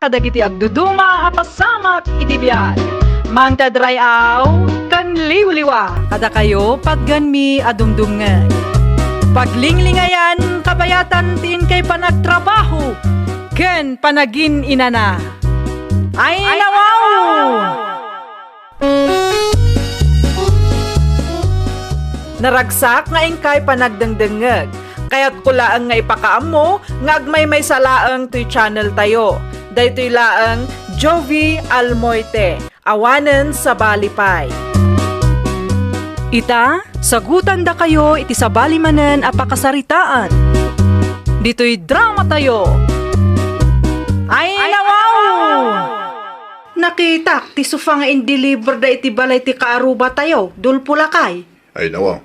kadagiti agduduma hapasamak iti biyan. Mangtadrayaw kan liwliwa kada kayo pagganmi adumdumngay. Paglinglingayan kabayatan tin kay panagtrabaho ken panagin inana. Ay nawaw! Naragsak nga ingkay panagdengdengeg. Kaya't kulaang nga ipakaam mo, ngagmay may salaang to'y channel tayo. Daytoy laang Jovi Almoite, awanen sa balipay. Ita, sagutan da kayo iti sa balimanen apakasaritaan. Dito'y drama tayo. Ay nawaw! Nakita, ti sufa nga in-deliver da iti balay ti kaaruba tayo, dulpulakay. Ay nawa,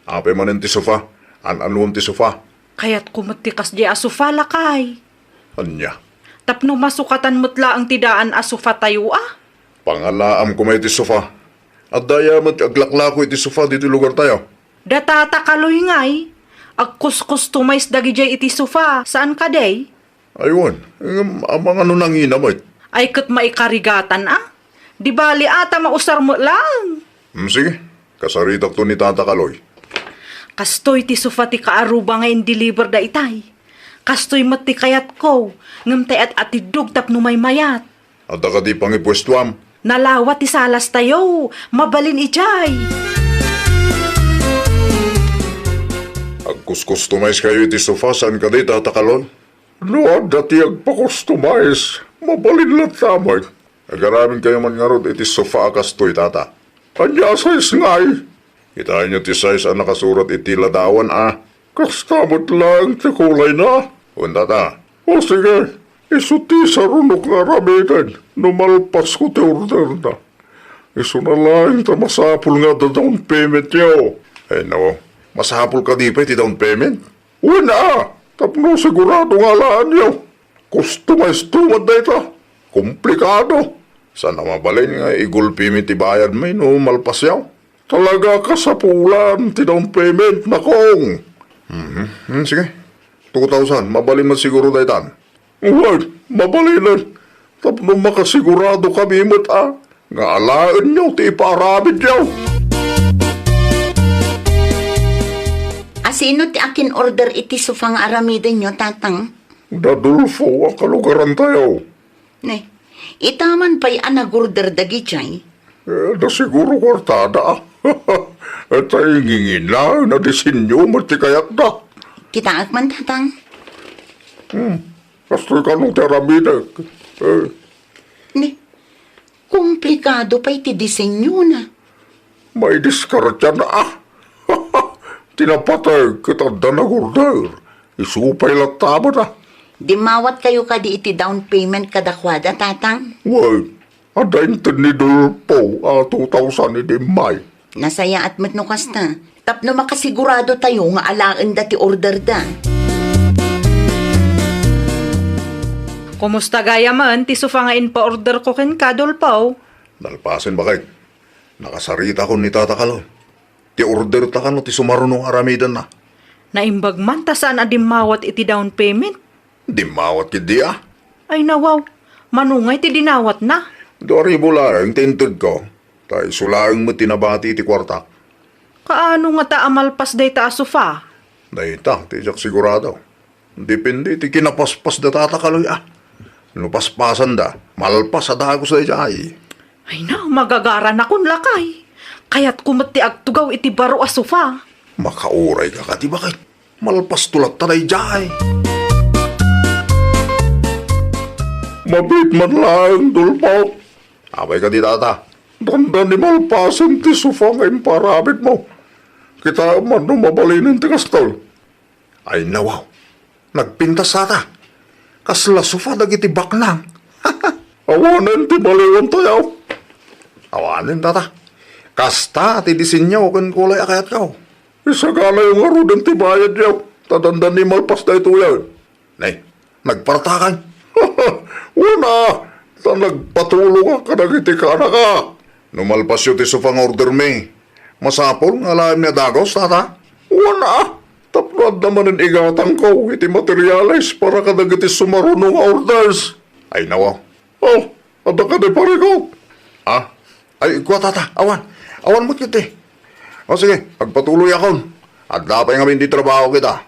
ape manen ti sofa, an-anuan ti sofa. Kaya't kumatikas di asufa lakay. Anya, Tapno masukatan mutla ang tidaan asufa tayo ah. pangalaam ko may ti sofa. At daya mat aglaklako iti sofa dito lugar tayo. Datata kaloy ngay. Agkus-customize dagi jay iti sofa. Saan ka day? Aywan, amang ano nang inamay. Ay kat maikarigatan ah. Di bali ata mausar mo lang. Sige, kasaritak to ni Tata Kaloy. Kastoy ti sofa ti kaaruba nga in-deliver da itay. Kastoy mat ti kayat ko. Ngamtay at atidog tapno may mayat. At ka di pangipwestuam. Nalawat ti salas tayo. Mabalin ijay. Agkus-customize kayo iti sofa, saan ka di Tata Kaloy? Luad dati agpa-customize. Mabalin lang tamay. Agaramin kayo man nga rod iti sofa akastoy Tata. Anya size ngay. Kitain niyo ti size ang nakasurat iti ladawan ah. Kastamot lang ti kulay na. Un Tata. O sige, isuti sa runok nga ramitan. Numalpas ko ti order na. Isu na lang ta masapul nga da down payment niyo. Eh no, masapul ka di pa iti down payment? Una, tapno sigurado nga laan niyo. Customize tumad na ito. Komplikado. Sana mabalin nga igulpi mi ti bayad may no malpas yaw. Talaga ka sa pulan ti down payment na kong. Sige. 2,000. Mabalin mo siguro daytan. Well, mabalinan. Tapno makasigurado kami mo't ah. Nga alaan niyo ti iparabid niyo. Sino ti akin order iti sufang aramiden nyo, tatang? Dadulfo ang kalugaran tayo. Ne, itaman pa'y anagurder dagi chay. Na siguro kwartada ah. At ay ngingin na disinyo matikayat na. Kita man, tatang? Kastoy ka nung teramida. Ne, komplikado pa'y ti disenyo na. May diskartya na ah. Tinapatay kita na order. Isupay lang tama na. Di mawat kayo ka di iti down payment kadakwada, tatang? Well, adain tinidol po 2,000 ni May. Nasaya at matnukas na. Tapno makasigurado tayo nga alaan dati order da. Kumusta gaya man, ti sofa nga in-pa-order ko ken kadulpaw. Nalpasin ba kay? Nakasarita ko ni Tata Kaloy. Ti order ta ka no ti sumarunong aramidan na. Naimbag man ta saan adimawat iti down payment. Di mawat kidi ah. Ay nawaw, manungay ti dinawat na. Dori bula ang tinted ko. Tay sulaang mo tinabati ti kwarta. Kaano nga ta amalpas day ta sofa? Dahita, tiyak sigurado. Depende ti kinapaspas da Tata Kaloy ah. Nupaspasan da, malpas sa dagos da ijay. Ay na, magagara na kun lakay. Kaya't kumati agtugaw iti baro a sofa. Makauray ka ka, di ba kay? Malpas tulat ta da ijay. Mabit man lang, dulpaw. Abay ka di Tata. Dandan ni malpasan ti sofa ngayon parabit mo. Kita man no mabalinin ti kastol. Ay nawaw, nagpintas Tata. Kasla sofa dagiti baknang. Awanan ti baliwan tayo. Awanan Tata. Kasta ti disenyo kung kulay akayat ka. Isagala yung arudan ti bayad yaw. Tadandan ni malpas na ito yan. Nay, nagpartakan. Una, ta nagpatulong ka nagiti ka na ka. Numalpas yun ti sufang order me. Masapol nga laim na dagos, Tata. Una, tapnoad naman ang igatan ko iti materialize para kadagiti sumarunong orders. Ay nawa, Oh, ada ka di pare ko. Ah, ay, ikaw tata, awan. Awan mo kiti. O sige, pagpatuloy ako. At dapat nga hindi trabaho kita.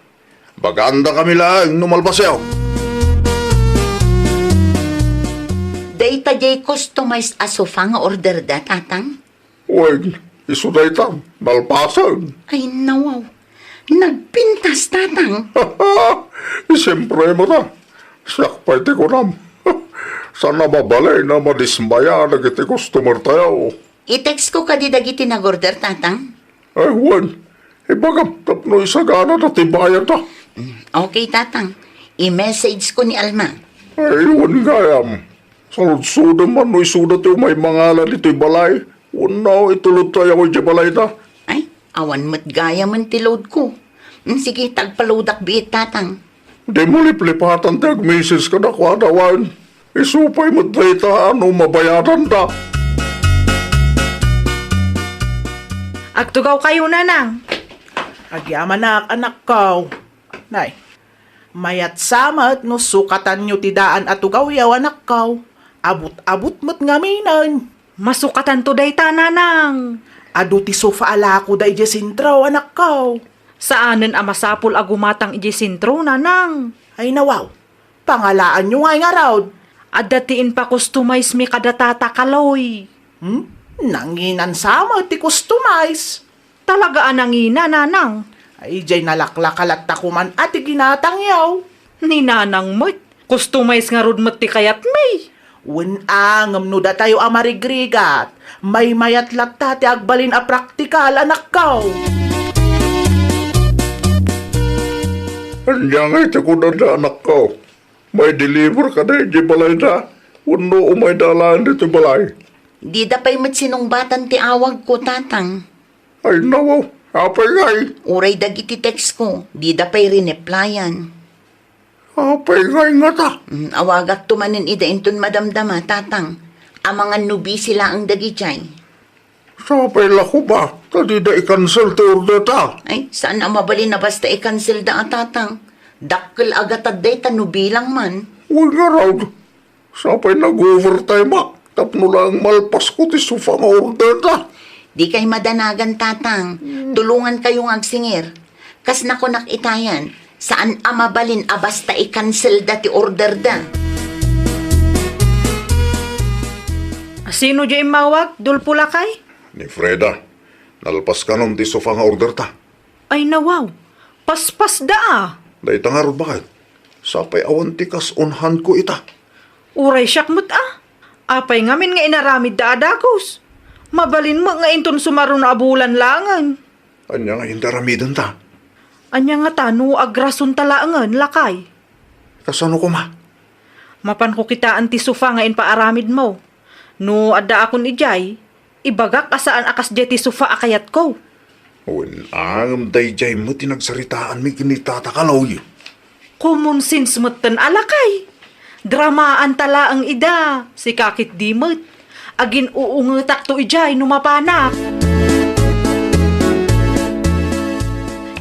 Baganda kami lang, numalpasayaw. Data jay customized a sofa nga order da, tatang? Uy, isuday tam, malpasan. Ay, nawaw. Nagpintas, tatang. Siyempre mo na. Sakpay ti ko nam. Sana mabalay na madismaya na kiti customer tayo. I-text ko ka di dagiti nag-order, tatang. Ay, Juan, ibagam tapno isagana na tibayan ta. Okay, tatang. I-message ko ni Alma. Ay, Juan gayam. Salud-sudan man no isudat yung may mangalan ito'y balay. Unaw, itulot tayo ko yung balay na. Ay, awan mo't gaya man ti load ko. Sige, tagpaloadak biit, tatang. Di mo liplipatan tag misis ka na kwadawan. Isupay mo tayo ano mabayaran ta. Agtugaw kayo, nanang. Agyaman na anak ko. Nay, mayat samat no sukatan nyo tidaan at ugawyaw anak ko. Abot-abot mo't ngaminan. Masukatan to dayta, nanang. Adu ti sofa ala ko da ijesintraw anak ko. Saanen ang masapul agumatang ijisintro, nanang. Ay nawaw, pangalaan nyo ngay nga raw. At datiin pa customize mi kada tatakaloy. Nanginan samat ti customize. Talaga anangina, nanang. Ay jay nalaklakalat takuman at ginatang yaw. Ni nanang mo't. Customize nga rod mo't ti kayat may. Unangam no da tayo amarigrigat. May mayat lakta ti agbalin a praktikal anak ko. Anya nga ito ko na anak ko. May deliver ka na yung balay na. Uno umay dalaan dito balay. Di da pa'y mo't sinungbatan ti awag ko, tatang. Ay nawaw, apay ngay. Uray dagiti text ko. Di da pa'y rineplyan. Apay ngay nga ta. Awagak tumanin ida inton madamdama, tatang. Ang mga nubi sila ang dagichay. Sapay lako ba? Tadi da i-cancel ti order ta. Ay, saan ang mabali na basta i-cancel da ang tatang? Dakkel agatad day tanubi lang man. Uy nga raw. Sapay nag-overtime ba? Tapno lang malpas ko ti sofa nga order ta. Di kay madanagan, tatang. Tulungan kayong agsingir. Kas nako nakitayan, saan ang mabalin a basta i-cancel da ti order da? Sino dyan mawag? Dulpula kay? Ni Freda, nalpas ka nun ti sofa nga order ta. Ay nawaw. Paspas da. Dahil tangarod bakit? Sapay awan ti kas unhan ko ita. Uray siyak mo't Apay ngamin nga inaramid da adakos. Mabalin mo nga inton sumaro na abulan langan. Anya nga hindaramidan ta. Anya nga tano agrason talaangan lakay. Kasano ko ma? Mapan ko kita anti sofa nga inpaaramid mo. No adda akon ijay, ibagak asaan akas jeti sofa akayat ko. Ang dayjay mo tinagsaritaan mi kinitatakaloy. Common sense mo't tan alakay. Dramaan tala ang ida, si kakit dimot. Agin uungetak to ijay numapanak.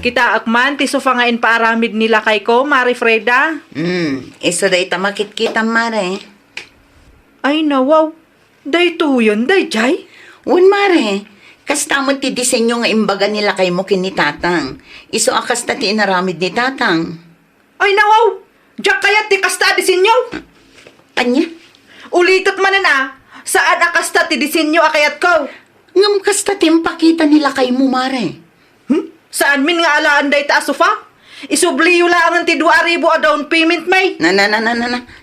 Kita akman ti sofa nga inpaaramid nila kay ko, Mari Freda. Iso day tamakit kita, mare. Ay nawaw, day tuyon, day jay. Un, mare. Kas tamon ti disenyo nga imbaga nila kay mo kinitatang. Iso akas na ti inaramid ni tatang. Ay nawaw, diyak kayat ti kasta disenyo. Anya? Ulitot manan saan akasta ti disenyo akayat ko? Ngam kasta timpakita nila kay mo, mare. Saan min nga alaan day ta sofa? Isubliyo lang ang ti 2,000 a down payment may. Na.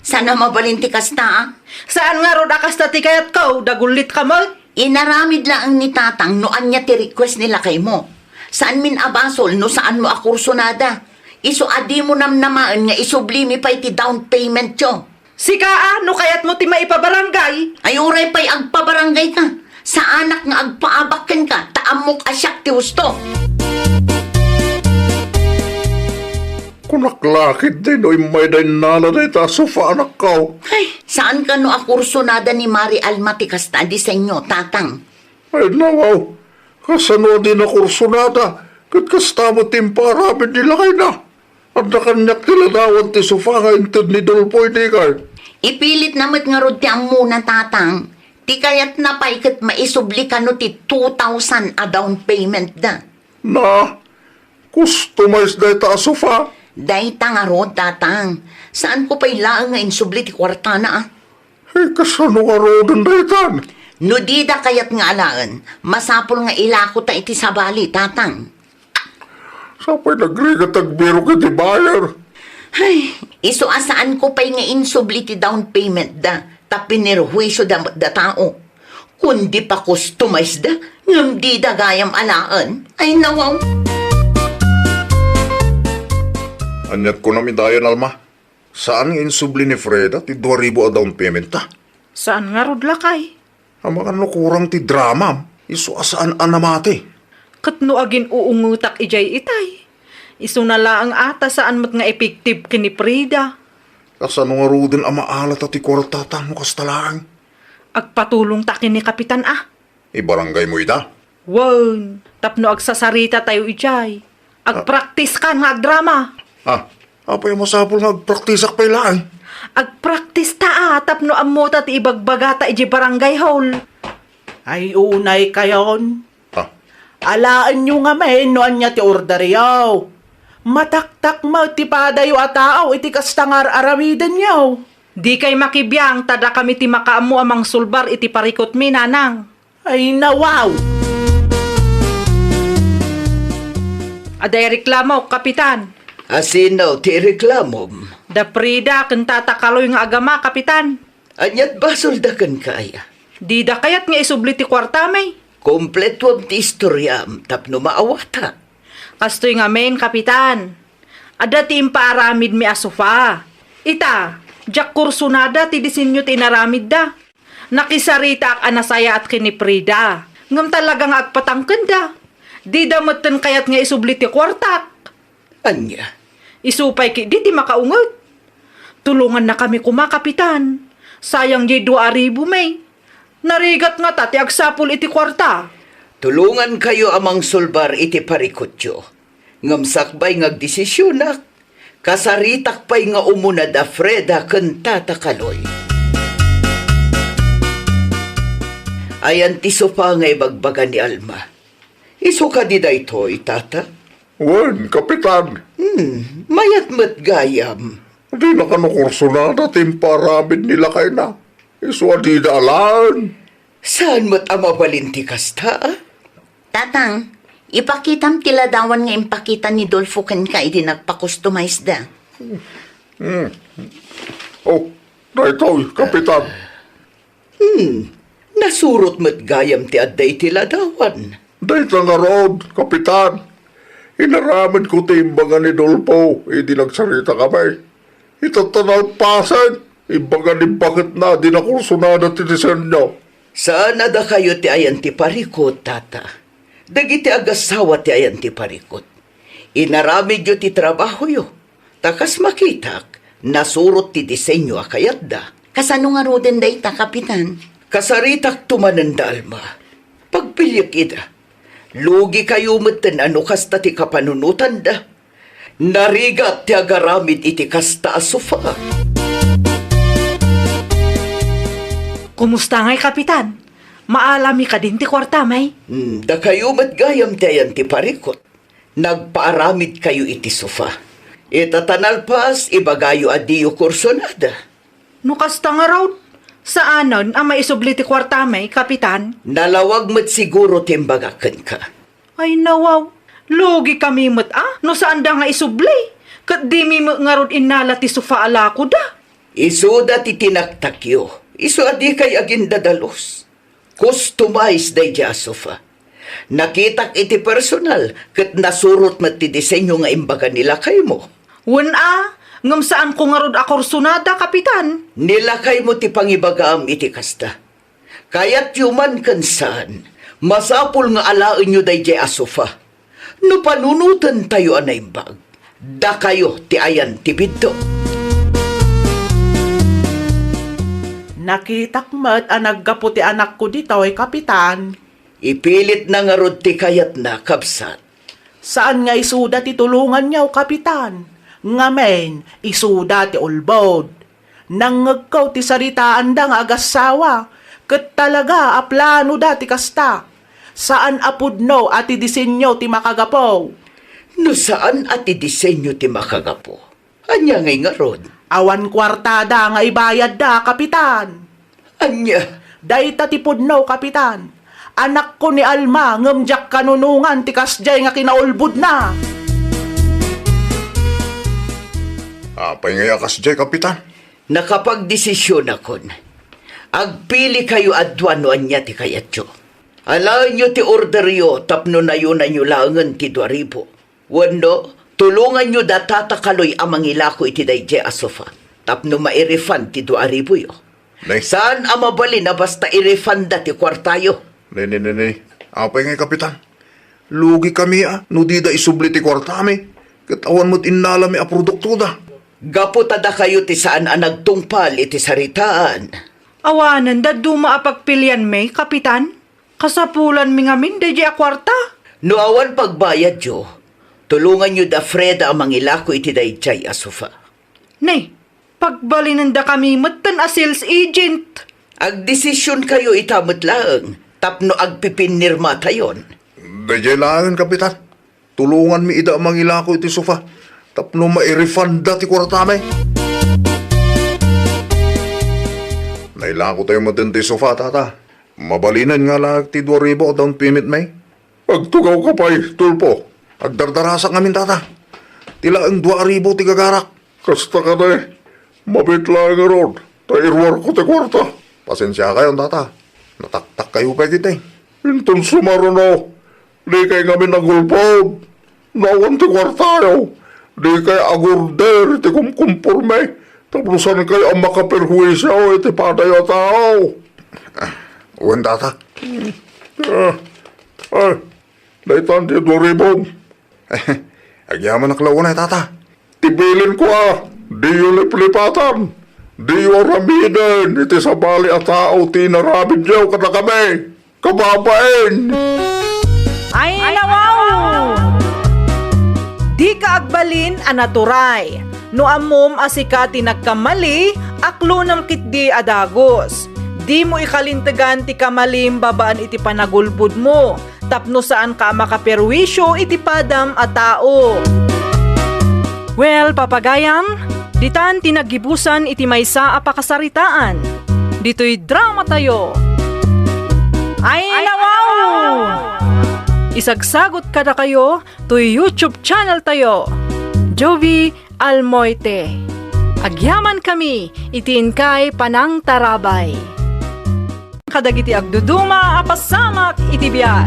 Sana mabalinti kasta, ah. Saan nga ro akasta ti kayat ko? Dagulit ka mo? Inaramid lang ang ni tatang no anya ti request nila kay mo. Saan min abasol no saan mo akursonada. Iso adi mo namnamaan nga isublimi pa iti down payment yo. Sika no kayat mo ti maipabarangay? Ay uray pa'y agpabarangay ka. Sa anak nga agpaabakan ka, taamok asyak ti husto. Kunaklakit din o may dainala na ita sofa anak ko. Ay, saan ka no akursonada ni Mari Alma ti kasta disenyo, tatang? Ay nawaw, kasano din na kursunada. Kat kasta mo timparabid nila kay na. At nakanyak nila dawan ti sofa nga inted ni Dulpoy di kay. Ipilit namat nga rod ti ang muna tatang. Ti kayat na paikat maisubli ka no ti 2,000 a down payment da. Na, customize na ita sofa. Dahita nga rod tatang. Saan ko pa'y laang nga insubli ti kwarta na ah? Kasano nga rodan na itan? No di da kayat nga alaan, masapol nga ilako ta iti sabali tatang. Sapay nagrigat agbiro ka di bayar. Ay, iso asaan ko pa'y nga insubli ti down payment da. Tapinirhuisyo da tao. Kundi pa customize da, ngam di da gayam alaan. Ay nawaw. Anyat ko namin dayan, Alma. Saan nga insubli ni Freda ti 2,000 a down payment ta? Saan nga rod lakay? Ang mga kurang ti drama, iso asaan anamati. Katno agin uungutak ijay itay. Iso na laang ata saan mat nga epektiv kini Frida. Kasano nga rodan ang maalat at ikorta mo kastalaan. Agpatulong ta kini kapitan ah. Ibarangay mo ita. Wan, tapno agsasarita tayo ijay. Agpractice ka nga agdrama. Apay masapol nga agpraktisak pa ilaan. Agpractice ta tapno amota ti ibagbaga ta iji barangay hall. Ay unay kayon. Alaan nyo nga men no anya ti orderyaw. Mataktak mo ti padayo a tao iti kastangar aramidan yaw. Di kay makibiyang tada kami ti makaamu amang sulbar iti parikot mi nanang. Ay nawaw. Aday reklamo, kapitan. Asino ti reklamom? Da Frida kanta takaloy nga agama, kapitan. Anyat basol da kan kaya? Di da kayat nga isubli ti kwarta may. Kompleto ti istoryam tapno maawata. Kastoy nga men, kapitan. Ada ti impaaramid mi asufa. Ita, jak kursunada ti disenyo ti inaramid da. Nakisarita ak anasaya at kini Frida. Ngam talagang agpatangken da. Di damutten kayat nga isubli ti kwartak. Anya? Isupay ki di ti makaungot. Tulungan na kami kumakapitan. Sayang di 2,000 may. Narigat nga ta ti agsapul iti kwarta. Tulungan kayo amang sulbar iti parikotyo. Ngamsakbay ngagdesisyonak. Kasaritak pa'y nga umuna da Freda kanta takaloy. Ayan ti sopa nga ibagbaga ni Alma. Iso ka di daytoy, tata? Wen, kapitan. Mayat mat gayam. Di na kanukurso na dating paramid nila kay na. Iso di daalan. Saan mat amabalinti kasta? Tatang, ipakitam tila dawan nga impakita ni Dolfo kan ka idi nagpa-customize da. Oh, daytoy, kapitan. Nasurot mat gayam ti adday tila dawan. Dayta nga rod, kapitan. Inaramid ko timbangan ni Dolpo, di nagsarita kami. Itatanal pasan, imbangan ni bakit na di na kursunada ti disenyo. Saan na da kayo ti ayan ti parikot, tata? Dagiti agasawa ti ayan ti parikot. Inaramid yo ti trabaho yo. Takas makitak, nasurot ti disenyo akayat da. Kasano nga roden da ita, kapitan? Kasaritak tumanan da, Alma. Pagpilyak ida. Lugi kayo matan ano kasta ti kapanunutan da. Narigat ti agaramid iti kasta asufa. Kumusta ngay, kapitan? Maalami ka din ti kwarta may. Da kayo matgayam ti ayan ti parikot. Nagpaaramid kayo iti sofa. Itatanal pas, ibagayo adiyo kursonada. Nukasta nga raw. Saanon ang maisubli ti kwarta may, kapitan? Nalawag mat siguro timbagakan ka. Ay nawaw. Logi kami mat no saan da nga isubli. Kat di mi nga rod inala ti sufa ala ko da. Isuda ti tinaktakyo. Isu adi kay agin dadalos. Customize day ja sofa. Nakitak iti personal kat nasurot mat ti disenyo nga imbaga nila kay mo. Wen ngam saan ko nga rod akorsunada, kapitan? Nilakay mo ti pangibagaam iti kasta. Kaya't yuman kansan, masapul nga alain nyo day jay asofa. No panunutan tayo anay bag, da kayo ti ayan ti biddo. Nakitak mat ang naggapo ti anak ko dito ay kapitan. Ipilit na nga rod ti kayat na kabsat. Saan nga isuda ti tulungan niyaw kapitan? Ngamen, isuda ti ulbod. Nangagkaw ti saritaan da nga agasawa. Ket talaga aplano da ti kasta. Saan apudno at ti disenyo ti makagapaw? No saan at disenyo ti makagapo? Anya ngay nga rod? Awan kwartada nga ibayad da, kapitan. Anya? Dayta ti pudno, kapitan. Anak ko ni Alma, ngamjak kanunungan ti kasjay nga kinaulbud na. Apay nga yakas jay, kapitan. Nakapagdesisyon akon. Agpili kayo adwan no anya ti kayatyo. Alaan nyo ti orderyo tapno na yun na nyo langan ti 2,000. Wando, tulungan nyo datatakaloy amang ilako iti dayjay asofa. Tapno mairefund ti 2,000 yo. Nay. Saan amabali na basta irefund da ti kwartayo? Nay. Apay nga, kapitan. Lugi kami no di da isubli ti kwartami. Katawan mo't inalami a produkto da. Gaputada kayo ti saan nagtungpal iti saritaan. Awanan da dumaapagpilian may, kapitan. Kasapulan mi ngamin, deje a kwarta. No awan pagbayad yo, tulungan nyo da Freda amang ilako iti dayjay asofa. Nay, pagbalinan da kami matan a sales agent. Agdesisyon kayo itamot lang, tapno agpipinirma tayon. Dayjay langan, kapitan. Tulungan mi ida amang ilako iti sofa. Tapno mairefund da ti kwartami. Nailako tayo matin ti sofa, tata. Mabalinan nga lang ti 2,000 down payment may. Agtugaw ka pa'y, tulpo. Agdardarasak ngamin, tata. Tila ang 2,000 ti gagarak. Kasta ka na eh. Mabit lang nga ron. Tairwar ko ti kwarta. Pasensya kayo, tata. Nataktak kayo pa kita eh. Inton sumaron o. Di kay ngamin nagulpod. Nawan ti kwartayo. Di kay agurder iti kumkumpurme. Taplusan kayo ang makaperhuisya o iti padayo tao. Uwan, tata. Daitan di 2,000. Agyaman naklawan ay, tata. Tibilin ko di yung liplipatan. Di yung ramiden. Iti sa bali at tao, tinarabid niyo kada kami. Kababain. Ay, nawaw! Di ka agbalin anaturay. No amom asika tinagkamali, aklo nam kitdi adagos. Di mo ikalintagan ti kamalim babaan iti panagulbud mo. Tapno saan ka makaperwisyo iti padam a tao. Well, papagayam, ditan tinagibusan iti maysa a pakasaritaan. Dito'y drama tayo. Ay, nawaw! Isagsagot kada kayo to YouTube channel tayo. Jovi Almoite. Agyaman kami, itiin kay Panang Tarabay. Kadagiti agduduma apasamak itibiyag.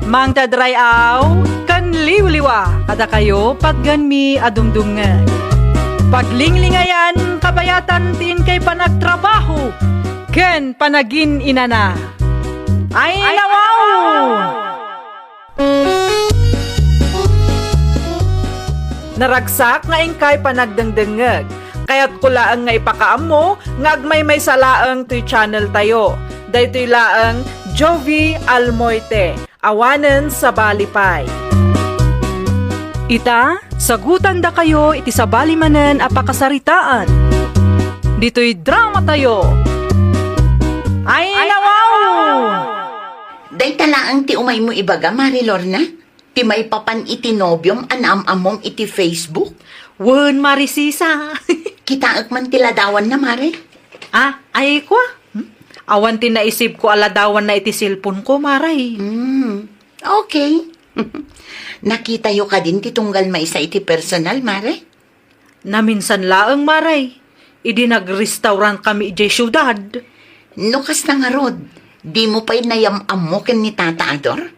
Mang tadrayaw, kan liwliwa, kada kayo pagganmi adumdungan. Paglinglingayan, kabayatan tiin kay panagtrabaho, ken panagin inana. Ay, nawaw! Naragsak nga ingkay panagdangdangag. Kaya't kulaang nga ipakaam mo, nga agmay salaang to'y channel tayo. Dayto'y laang Jovi Almoite, awanen sa balipay. Ita, sagutan da kayo iti sa balimanen a pakasaritaan. Dito'y drama tayo. Ay, nawaw! Day talaang ti umay mo ibaga, Marilorna? Ti may papan iti nobyom anam-amom iti Facebook? Wen Marisisa. Kitaak man tiladawan na, Mare? Ay ko. Awan tin naisip ko aladawan na iti cellphone ko, Maray. Okay. Nakita yo ka din ti tunggal maisa iti personal, Mare? Naminsan laang, Maray. Idi nag-restaurant kami iti syudad. Nukas na nga rod, di mo pa'y nayam-am mo ken ni Tata Ador?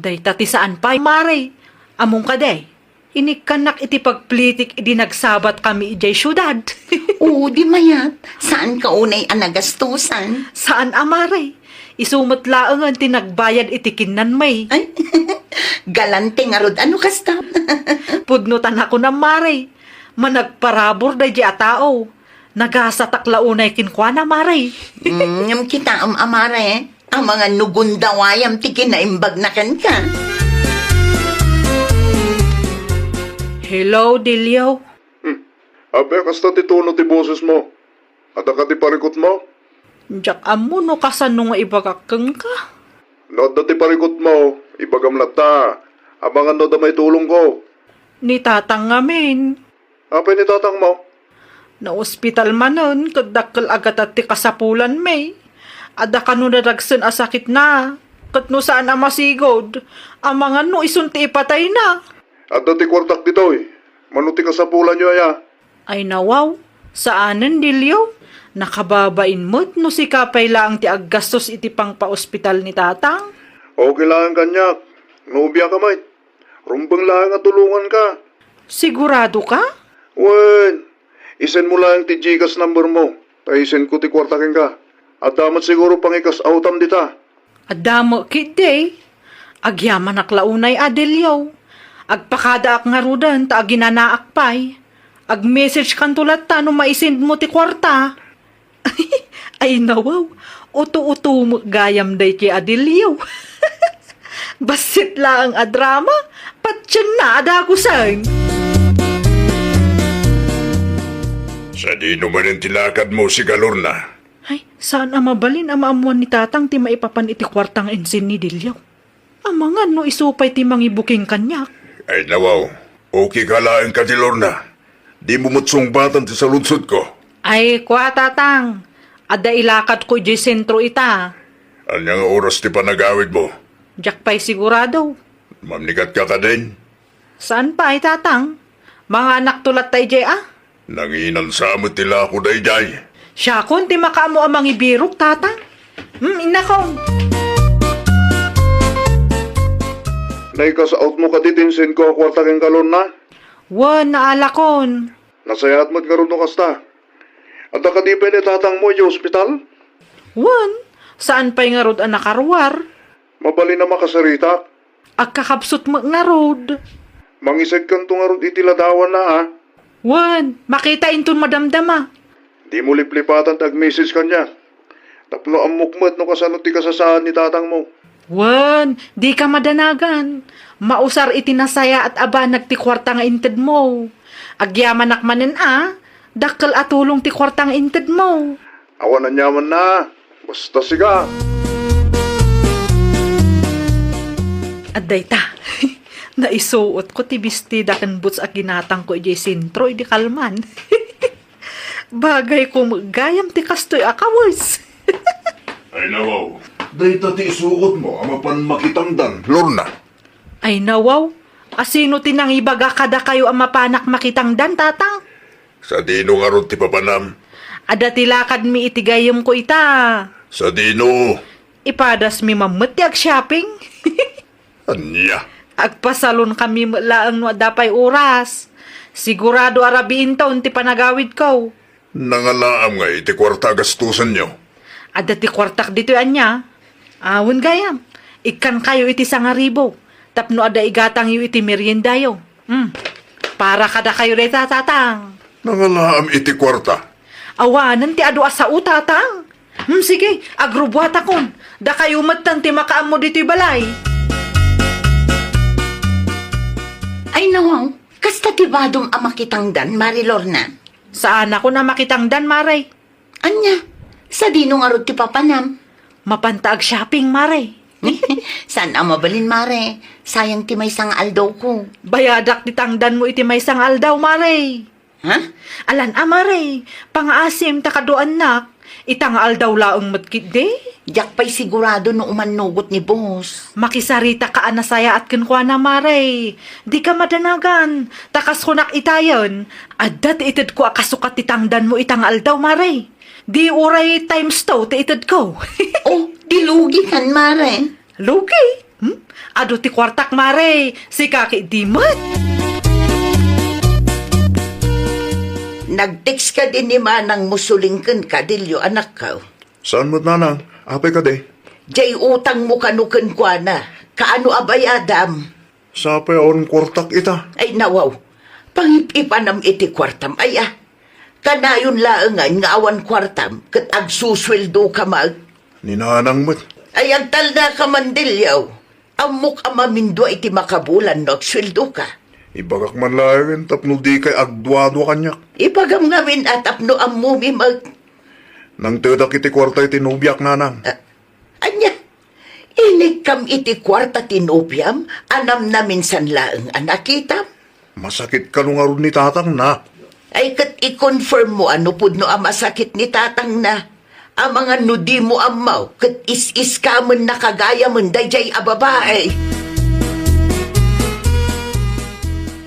Day tati saan pa, Maray. Among ka day. Inikanak iti pagplitik idi nagsabat kami iti syudad. Oo, di mayat. Saan ka unay anagastusan? Saan, Maray? Isumot laang ang tinagbayad iti kinan may. Ay, galante nga rod, ano kasta? Pudnutan ako na, Maray. Managparabor day di atao. Nagasatak-launay kinkwana, Maray. Kita amare, ang mga nugundawayam ti kinaimbag na kan ka. Hello, Dilio. Abe, kasta ti tono ti boses mo. At akati parikot mo? Jak amo no kasano nga ibagakeng ka. No, dati parikot mo, ibagam lata. Abangan no da may tulong ko. Ni tatang ngamin. Apay ni tatang mo? Na ospital manon, kadakkel agat at ti kasapulan may. Ada ka no nadagsan asakit na. Kat no saan ang masigod. Ang mga no isunti ipatay na. At dati kwartak dito eh. Manuti ka sa pula nyo ya. Ay nawaw, saanan dilyo? Nakababain mo't no si kapay lang ti aggastos iti pang pa-ospital ni tatang. Okay lang kanyak. Nubya ka may. Rumbang lang at tulungan ka. Sigurado ka? Wen, isen mo lang ti Gcash number mo. Taisen ko ti kwartakin ka. At damat siguro pang ikas autam dita. Adamo kide. Agyaman aklaunay adelyo. Agpakada ak nga rudan ta aginanaak pay. Ag-message kan tulat ta no maisend mo ti kwarta. Ay nawaw, uto-uto mo gayam day ki adelyo. Basit lang a drama, patsyan na adagusan. Sa di naman ang tilakad mo si Galorna. Ay, saan ang mabalin ang maamuan ni tatang ti maipapan iti kwartang ensin ni Dilyaw? Amangan no isupay ti mangibuking kanyak. Ay nawaw, okay ka lang ka ti Lorna. Di mo matsungbatan ti sa lunsod ko. Ay, kwa tatang, ada ilakad ko di sentro ita. Anyang oras ti panagawid mo. Diyak pa'y sigurado. Mamnikat ka din. Saan pa ay tatang? Mga anak tulat tayo di ah? Nanginan sa amot tila ako dayday. Siya kun ti makaamo ang mangibirok tatang. Inakong. Naikasaot mo ka titinsin ko kwarta keng Galorna. Wan, naalakon. Nasayat mo't karon no kasta. At nakadipay ni tatang mo yung ospital? Wan, saan pa'y nga rod ang nakarwar? Mabali na makasarita. Agkakapsot mo nga rod. Mangisag kan to nga ron itiladawan na ha. Wan, makita inton madamdama. Di mo liplipatan tag-message kanya. Tapno ang mukmat no kasano ti kasasaan ni tatang mo. Wan, di ka madanagan. Mausar itinasaya at aba nagtikwarta nga inted mo. Agyaman akmanen dakkel atulong ti kwarta nga inted mo. Awan na nyaman na. Basta siga. Aday ta, naisuot ko ti bestida kan boots a ginatang ko ijay sintro, di kalman. Bagay ko magayam ti kastoy akawis. Ay nawaw. Dahita ti isuot mo ang mapan makitangdan. Lorna. Ay nawaw, asino tinang ibaga kada kayo ang mapanak makitangdan, tatang? Sa dino nga ron ti papanam. Ada tilakad mi itigayam ko ita. Sa dino. Ipadas mi mamut ti ag shopping. Anya. Agpasalon kami laang no dapay oras. Sigurado arabiin taon ti panagawid ko. Nangalaam nga iti kwarta gastusan nyo. Ada ti kwartak dito anya. Awon gayam. Ikan kayo iti 1,000. Tapno ada igatang yu iti meriendayo. Para kada kayo reta tatang. Nangalaam iti kwarta. Awanan ti adu asa tatang. Sige, agrubwata kon. Da kayo matan ti makaam mo dito balay. Ay nawaw, kasta tibadong amakitangdan, Marilorna. Saan ako na makitangdan, Maray? Anya, sa dino nga rod ti papanam. Mapantag shopping, Maray. Saan ang mabalin, Mare? Sayang ti may sang aldaw ko. Bayadak ti tangdan mo iti may sangal daw, Maray. Ha? Alan Maray, pangaasim takadoan nak. Itangal daw laong matkit de. Diyak pa'y sigurado no umanugot ni boss. Makisarita ka anasaya at kinkwa na, Maray. Di ka madanagan. Takas ko nak itayon. Adat itid ko akasukat ti tangdan mo itangal daw, Maray. Di uray times 2 ti itid ko. Oh, dilugi kan, Mare. Lugi? Ado ti kwartak, Maray. Si kaki dimot. Nag-text ka din ni Manang musulingkan ka, Dilyo, anak ka. Saan mo't nanang? Apay ka de. Jay utang mo kanukan kwa na. Kaano abay, Adam? Sapay on kwartak ita. Ay nawaw, pangipipanam iti kwartam. Ay kanayon laangan nga awan kwartam, kat agsusweldo ka mag. Ninanang mo't. Ay agtal na ka man, Dilyaw. Amok amamindwa iti makabulan no agsweldo ka. Ibagak man layan tapno di kay agduado kanyak. Ipagam ngamin at apno ang mumi mag Nang tedak iti kwarta iti nubyak nanang. Anya, inig kam iti kwarta tinubyam, anam na minsan laeng anakitam. Masakit ka nung aron ni tatang na. Ay kat i-confirm mo ano pud no ang masakit ni tatang na. Ang mga nudi mo amaw, kat is-is ka man nakagaya man dayjay a babae.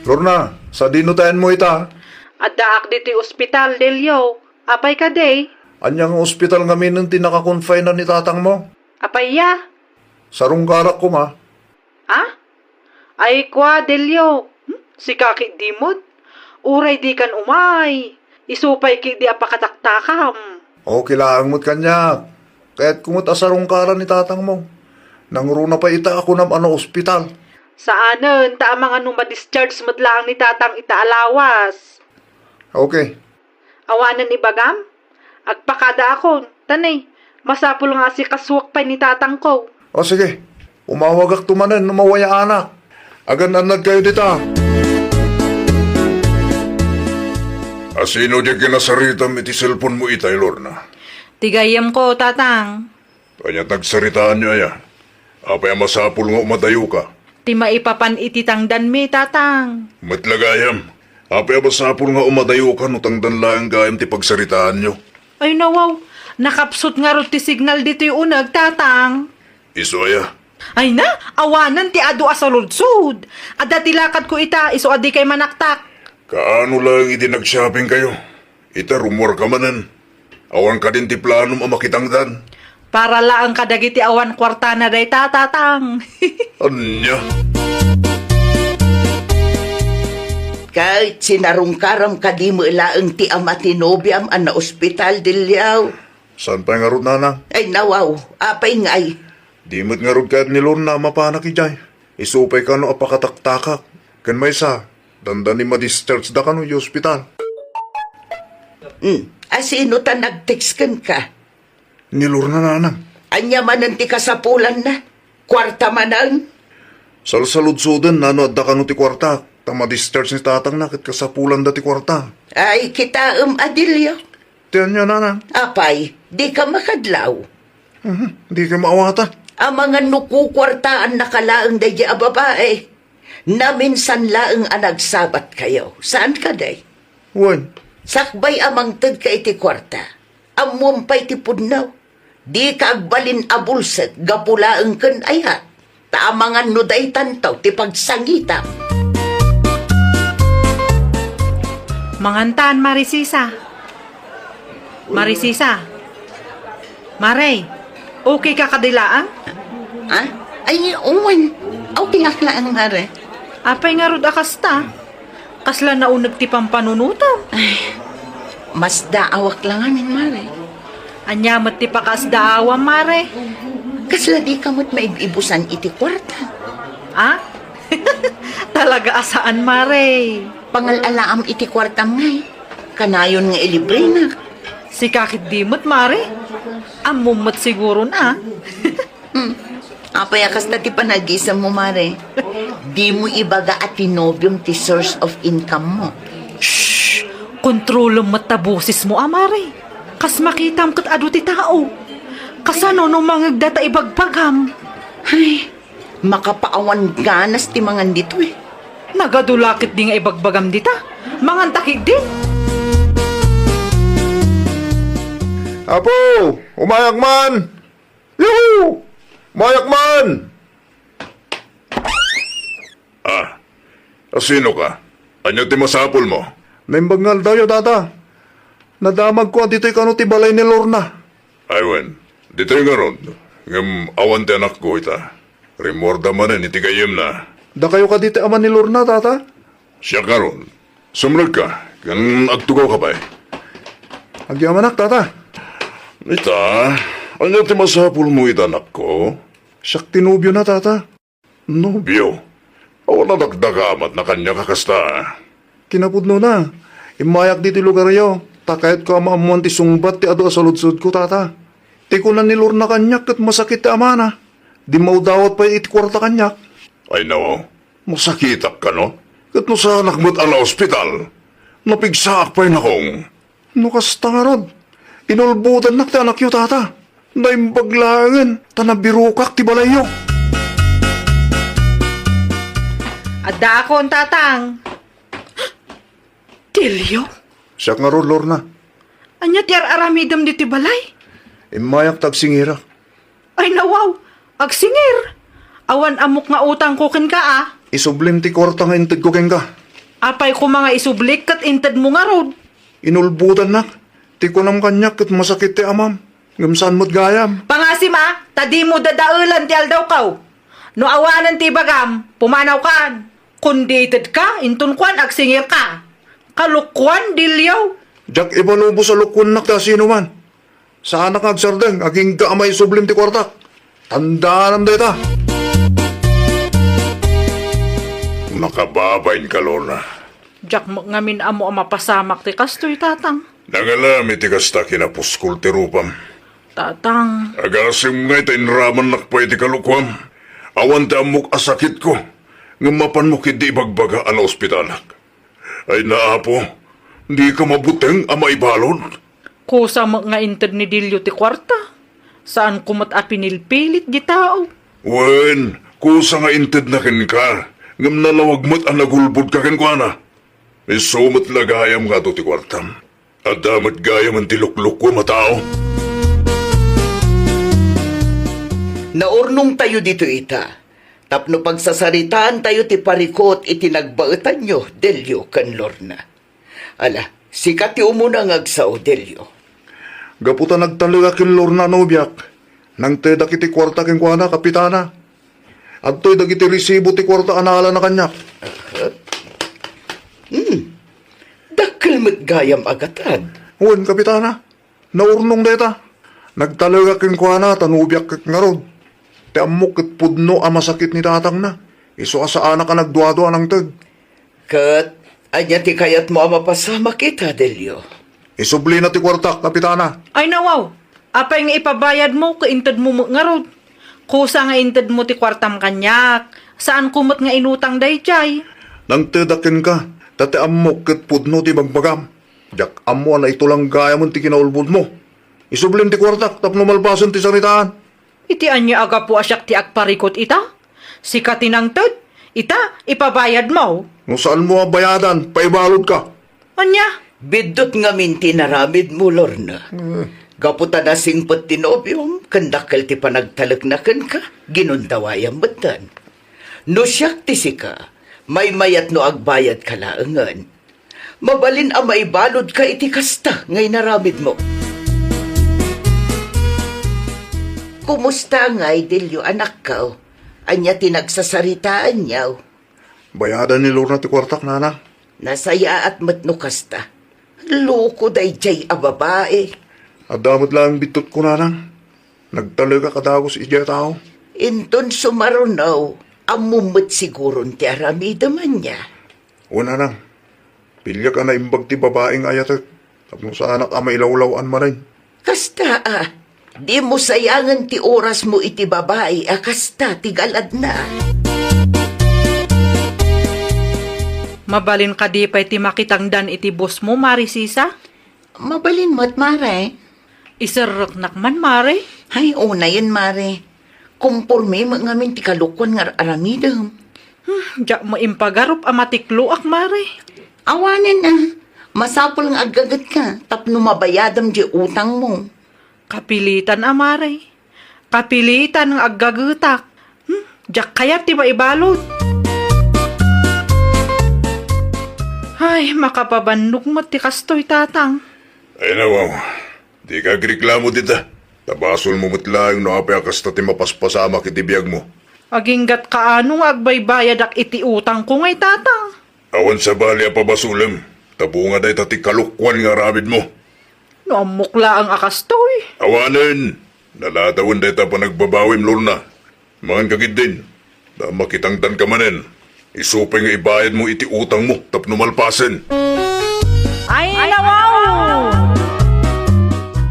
Lorna, sa dinutayan mo ita. Addaak dito ospital, Delio. Apay ka, day. Anyang ospital nga minang tinaka-confine na ni tatang mo. Apay ya. Sarong karak ko ma. Ah? Ay kwa, Delio. Si kakit dimod. Uray di kan umay. Isupay ki di apakataktakam. O kilaang mo't kanya. Kaya't kumot asarong karan ni tatang mo. Nangruna pa ita ako ng ano ospital. Saanen, ta mga nung ma-discharge matlaang ni tatang itaalawas. Okay. Awanan ibagam? Agpakada akon. Tanay, masapul nga si kaswak pa ni tatang ko. O sige, umawag ak tumanan na mawaya anak. Agan-anad kayo dita. Asino di kinasaritam iti cellphone mo itay, Lorna? Tigayam ko, tatang. Kanya tagsaritaan niyo aya. Apay masapul nga umadayo ka. Ti maipapan ititangdan mi, tatang. Matlagayam. Apay masapul nga umadayo ka no tangdan lang gayam ti pagsaritaan niyo. Ay nawaw, nakapsot nga ro ti signal dito yung unag, tatang. Iso aya. Ay na, awanan ti adu asaludsud. Ada tilakad ko ita, iso adi kay manaktak. Kaano lang iti nag-shopping kayo? Ita rumor ka manan. Awan ka din ti planom amakitangdan. Para laang kadagiti awan kwarta na day tatang. Anya? Kahit sinarungkaram ka di mo ilaang ti ama tinobyam an na ospital dilyaw. Saan pa nga ron, nanang? Ay nawaw, apay ngay. Di mo't nga ron kahit ni Lorna mapanak ijay. Isupay ka no apakataktakak. Kan may sa, dandan ni ma-discharge da ka no yung ospital. Asino ta nag-text ka? Ni Lorna, nanang. Anya manan ti kasapulan na. Kwarta manan. Salsaludsudan na no adda ka no ti kwarta. Ma-discharge ni tatang na kit kasapulan da ti kwarta. Ay kita adilyo. Tiyan niya, nanang. Apay, di ka makadlaw. Di ka maawatan. Ang mga nukukwartaan na kalaang dahi a babae. Na minsan laang anagsabat kayo. Saan ka day? Wan. Sakbay amang tad ka iti kwarta. Amom pa'y ti pudnaw. Di ka agbalin abulset, gapulaang kan ayat. Tamangan no day tantaw, ti pagsangita. Mangantan, Marisisa. Marisisa. Maray, okay ka kadilaan? Ha? Ay, uwan. Okay lang mare. Apay nga rod akasta. Kasla naunag ti pampanunuto. Mas daawak lang amin, mare. Anyamat ti pakas daawa, Mare. Kasla di kamot maibibusan iti kwarta. Ah? Talaga asaan, Mare? Pangalalaam iti kwartam ngay. Kanayon nga ilibre na. Si kakit dimot, Mare. Amumot siguro na. Apay akas na ti panagisam mo, mare. Di mo ibaga at tinobyong ti source of income mo. Shhh! Kontrolong matabusis mo, Mare. Kas makitam kat adu ti tao. Kasano no mga data ibagbagam. Ay, makapaawan ganas ti mangan dito eh. Nagadulakit di nga ibagbagam dita. Mangantakik din. Apo! Umayak man! Yuhu! Umayak man! Sino ka? Anyo ti masapul mo? Naimbagnal daw yo, tata. Nadamag ko dito'y kano ti balay ni Lorna. Aywen, dito'y nga ron. Ngam awan ti anak ko ita. Remorda manen iti gayem na. Da kayo ka dito aman ni Lorna, tata? Siya ka ron. Sumlag ka. Kan agtugaw ka pa eh. Agyamanak, tata. Ita, anyo ti masapul mo ita, anak ko? Siyak tinubyo na, tata. Nobyo? Wala dagdagamat na kanya kakasta. Kinapudno na. Imayak di ti lugar yo. Takayat ko maamuan ti sungbat ti ado asaludsud ko, tata. Ti ko na nilor na kanyak kat masakit ti amana. Di maudawat pa iti kwarta kanyak. Ay nawaw, masakitak ka no? Kat no sa nakmat ala ospital. Napigsaak pa yun akong. No kasta nga rod. Inulbutan nak ti anak yu, tata. Naimbaglangan, tanabirukak ti balayo. Adda akon, tatang. Dilyo? Siya nga ron, Lorna. Anya ti aramidam diti balay? Imayak tagsingira. Ay nawaw, agsingir. Awan amok nga utang ko ken ka ah. Isublim ti kwarta nga intid ko keng ka. Apay ko mga isublik kat inted mo nga rod. Inulbutan nak. Ti ko nam kanyak kat masakit ti amam. Ngamsan mo't gayam. Pangasim ah, tadi mo dadaulan ti aldaw kaw. No awanan ti bagam, pumanaw kan. Kundited ka, intun kwan agsingir ka. Kalukwan, dilyaw. Jak ibanubo sa lukwan nak ta sino man. Sa anak agsardeng, aging gaamay sublim ti kwarta. Tandaan day ta. Nakababain ka, Lorna. Jak ngamin amo ang mapasamak ti kastoy, tatang. Nangalami ti kasta kinapuskul ti rupam. Tatang, Agasim nga ita inraman nakpay ti kalukwam. Awan ti amok asakit ko. Ngamapan mo kiti ibagbaga ang ospitanak. Ay naapo, di ka mabuteng ama ibalon. kusa mo nga inted ni Dilyo ti kwarta. Saan kumat a pinilpilit di tao? Wen, kusa nga inted na ken ka. Ngam nalawag mo't ang nagulbod ka ken kwa na. May sumat lagayam nga to ti kwartam. At damat gayam ang tilukluk ko matao. Naurnong tayo dito ita. Tapno pagsasaritaan tayo ti parikot iti nagbaetan nyo, Delio kan Lorna. Ala, sikat ti umuna ngagsaw, Delio. Gaputa nagtalaga ken Lorna no biyak. Nang te dakiti kwarta ken kwa na, kapitana. At to'y dagiti resibo ti kwarta anala na kanyak. Dakkel met gayam agatan. Wen, kapitana. Naurnong deta. Nagtalaga ken kwa na, tanubiyak kek ngarod. Te amok ket pudno a masakit ni tatang na. Iso asa anak ka nagduado anang teg. Kat, anya ti kayat mo mapasama kita, Delio. Isubli na ti kwarta, kapitana. Ay nawaw, apay nga ipabayad mo ka inted mo nga rod. Kusa nga inted mo ti kwartam kanyak. Saan kumot nga inutang dayjay? Nang tedakin ka, tate amok ket pudno ti bagbagam. Jak amo na ito lang gaya mo ti kinaulbud mo. Isublim ti kwarta, tapno malbasan ti sanitaan. Iti anya aga po asyak ti agparikot ita? Sikatin ang ted, ita ipabayad mo. No saan mo bayadan, paibalod ka. Anya? Bidot nga minti naramid mo, Lorna. Gaputa na singpot tinobyom, kandakal ti panagtalagnakan ka, ginundawayang batan. No siyak ti sika, may mayat no agbayad ka laangan. Mabalin ang maibalod ka iti kasta ngay naramid mo. Kumusta ngay, Delio, anak ka? Anya tinagsasaritaan niyaw. Bayadan ni Lorna ti kwartak, nana. Nasaya at matno kasta. Loko day jay a babae. Adamot lang bitot ko, nanang. Nagtalaga kadagos ija tao. Inton sumarunaw, amumot siguro ti aramida man niya. O, nanang. Pilya ka na imbag ti babaeng ayatek. Tapno sa anak ama ilawlawan man rin. Kasta di mo sayangan ti oras mo iti babae, kasta ti galad na. Mabalin ka di pa iti makitangdan iti boss mo, Marisisa? Mabalin mo't, Mare. Isarrak nakman, Mare. Hay, una yun, Mare. Kumpurme mo ngamin ti kalukwan nga aramidam. Diyak mo impagarup amatikluak, Mare. Awanin na. Masapol nga agagat ka, tapno mabayadam di utang mo. Kapilitan, Mare. Kapilitan ng aggagutak. Diyak kayat ti maibalod. Ay, makapabandog mo ti kastoy, tatang. Ay nawaw, di ka agreklamo dita. Tabasol mo matlang no apay akasta ti mapaspasama kiti biyag mo. Aginggat kaano nga agbaybayad ak iti utang ko ngay, tatang. Awan sa bali a pabasulam, tabunga day tati kalukwan nga rabid mo. No, amukla ang akastoy. Awanan, naladawan day ta pa nagbabawim, Lorna. Mangan kagid din, na makitangtan ka manen. Isupay nga ibayad mo iti utang mo, tapno malpasen. Ay, nawaw!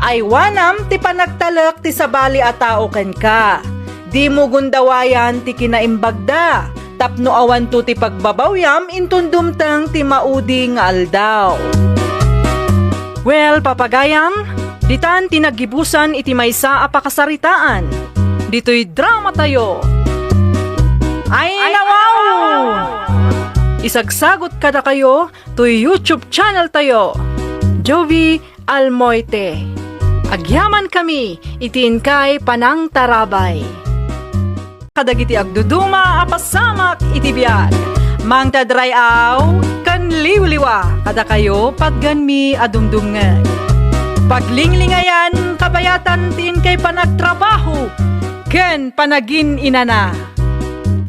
Ay, wanam, ti panagtalak ti sabali a tao ken ka. Di mo gundawayan ti kinaimbagda. Tapno awan to ti pagbabawyam, intundumtang ti maudi nga aldaw. Well, papagayam, Ditan tinagibusan iti maysa a pakasaritaan. Dito'y drama tayo. Ay nawaw! Isagsagot kada kayo to YouTube channel tayo. Jovi Almoite. Agyaman kami itiin kay Panang Tarabay. Kadagiti agduduma apasamak iti biag. Mang tadrayaw kan liwliwa kada kayo pagganmi adumdumngag. Paglinglingayan kabayatan tiin kay panagtrabaho ken panagin inana.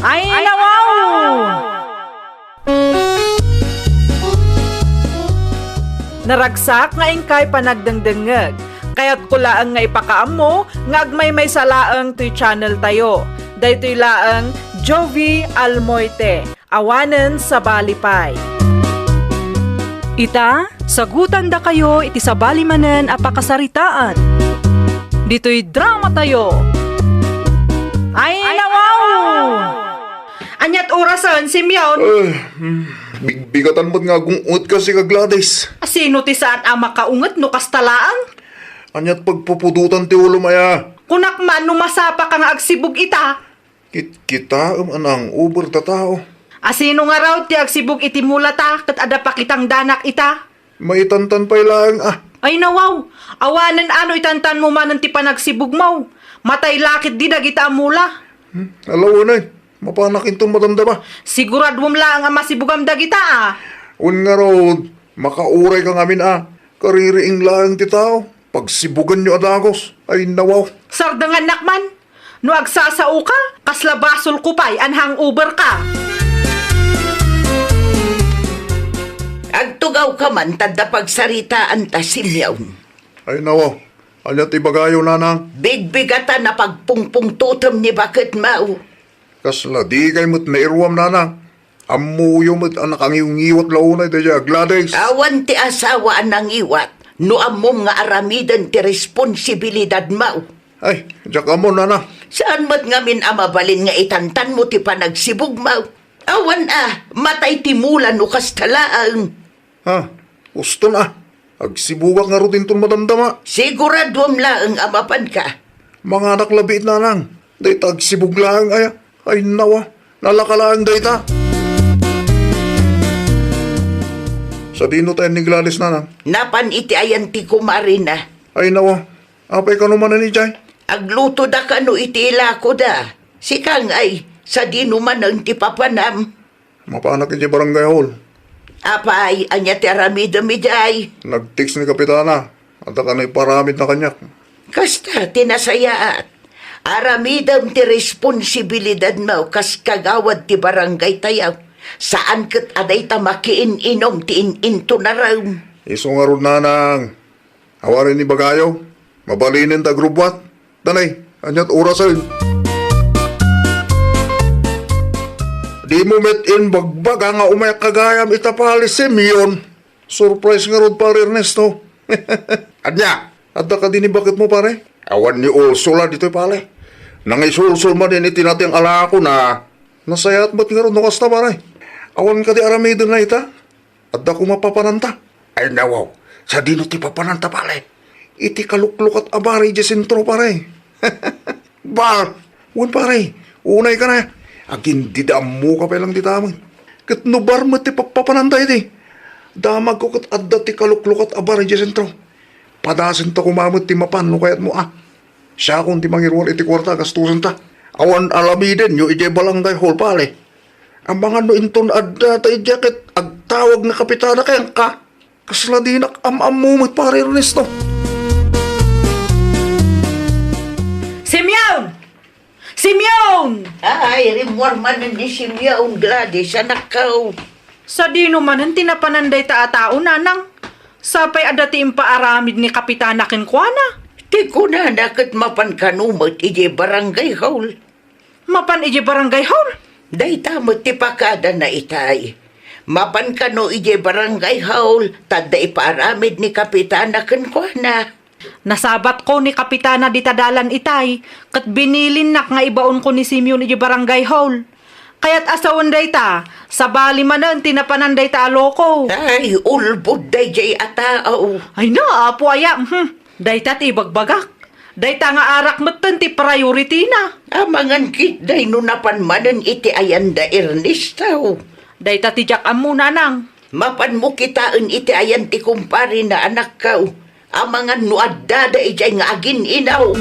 Ay nawaw! Naragsak nga ingkay panagdengdengeg. Kaya't kulaang nga ipakaam mo, nga agmay salaang to'y channel tayo. Dahito'y laang Jovi Almoite, awanen sa balipay. Ita, sagutan da kayo iti sa balimanen a pakasaritaan. Dito'y drama tayo. Ay nawaw! Anyat orasan, Simeon? Bigbigatan mo't nga gungot kasi ka Gladys. Sino ti saan ang makaungat no kastalaan? Anyat pagpupudutan ti ulo maya. Kunak man numasapa ka nga agsibog ita. Kita anang uber ta tao. Asino nga raw ti agsibog iti mulata kat ada pa kitang danak ita. Maitantan pa ilang Ay nawaw, awanan ano itantan mo man ti panagsibog mo. Matay lakit di dagita ang mula. Alaw na mapanak itong matanda ba? Sigurad mo lang ang masibugam dagita Un nga raw, makauray ka ngamin Kaririing lang ti tao. Pagsibugan nyo adagos, ay nawaw. Sardangan nakman, no agsasao ka, kaslabasol kupay anhang uber ka. Agtugaw ka man, tanda pagsaritaan ta Simeon. Ay nawaw, anyat ibagayo nanang. Bigbigatan na pagpungpung tutom ni bakit mau. Kasla di kay mo't nairwam nanang. Amuyo mo't anak ang iungiwat launay daya Gladys. Awan ti asawa anang iwat, no amom nga aramidan ti responsibilidad mau. Ay, diyak mo nanang. Saan mo't ngamin amabalin nga itantan mo ti panagsibog mau? Awan matay ti mula no kastalaang. Ha, gusto na. Agsibugak nga rutin itong madamdama. Siguradwam laang amapan ka. Mga anak labit nanang. Dahita agsibug lang ay nawa. Nalakalaan dahita. Sa dino tayo ni Gladys nanang. Napan iti ayan ti kumari na. Ay nawa. Apay ka naman na ni Jay. Agluto da ka no iti ilako da. Sikang ay sa dino man ang ti papanam. Mapaanak iti barangay hall. Apay, anya ti aramida mi jay. Nag-text ni Kapitana. At ka na iparamid na kanyak. Kasta tinasayaat. Aramidam ti responsibilidad mo kas kagawad ti barangay tayaw. Saan kat aday ta makiin-inom ti in-into na raw. Iso nga ron nanang. Awarin ni Bagayo. Mabalinin ta grupwat. Danay, anyat orasan. Di mo met in bagbaga nga umayak kagayam itapali Simeon. Surprise nga ron pare Ernesto. Anya, adda ka din bakit mo pare? Awan ni Ursula dito'y pale. Nangisulsul man din iti natin ala ko na nasayat mo't nga ron nukas na pare. Awan ka di aramidon na ita. Adda ko mapapananta. Ay nawaw, sa dino ti papananta pale. Iti kalukluk at abari di sentro pare. Ba, un pare, unay ka na. Agin di damo ka pa lang di damang. Kat nubar mo ti papananta iti. Damag ko kat adda ti kalukluk at abari di sentro. Padasin ta kumamot ti mapan no kayat mo Siya kung ti mangirwal iti kwarta gastusan ta. Awan alamiden yo iti balangay hall pale. Ang mga no inton adda ta ijakit agtawag na kapitana kayang ka. Kasla di nak-am-amumot pare Ernesto. Simeon! Simeon! Ay, rimwarman ni Simeon Gladys, anak ka. Sa dino man ang tinapananday ta atao nanang. Sapay adati impaaramid ni Kapitana Kinkwana. Ti ko na nakat mapan kanumot ije barangay hall. Mapan ije barangay hall. Day tamot ti pakada na itay. Mapan kano ije barangay hall, tadda ipaaramid ni Kapitana Kinkwana. Nasabat ko ni Kapitana di tadalan itay, kat binilin nak nga ibaon ko ni Simeon ije barangay hall. Kaya't asawan day ta, sa bali manan tinapanan day ta aloko. Ay, ulbod day jay atao. Ay na, apo aya. Dayta ti ibagbagak. Dayta nga arak matan ti priority na. Amangan kit day no napanmanan iti ayan da Ernesto. Dayta ti jak amuna nang. Mapan mo kitaan iti ayan ti kumpari na anak ka. Amangan no adda da ijay nga agin inaw.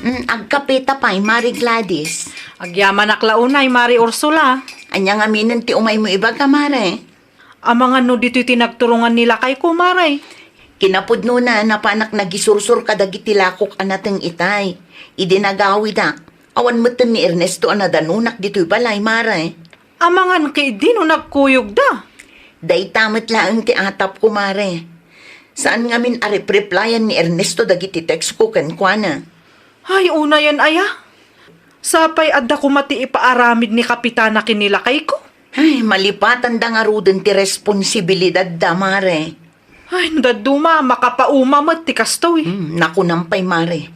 Agkapita pa'y, Mari Gladys. Agyaman aklaunay, Mari Ursula. Anya nga minin ti umay mo ibaga, Mare. Amangan no dito'y tinagturungan nila kay kumaray. Kinapudno na napanak nagisursur kadagiti lakok anateng itay. Idinagawid awan meten ni Ernesto anadanunak dito'y balay, Mare. Amangan kay di no nagkuyog da. Day tamat laang ti atap ko, Mare. Saan nga min replyan ni Ernesto dagiti text ko kenkwana? Ay, una yan aya. Sapay adda ko mati ipaaramid ni Kapitana kinilakay ko. Ay, malipatan da nga ruden ti responsibilidad da, Mare. Ay, nadaduma, makapauma mat ti kasto eh. Nakunampay, Mare.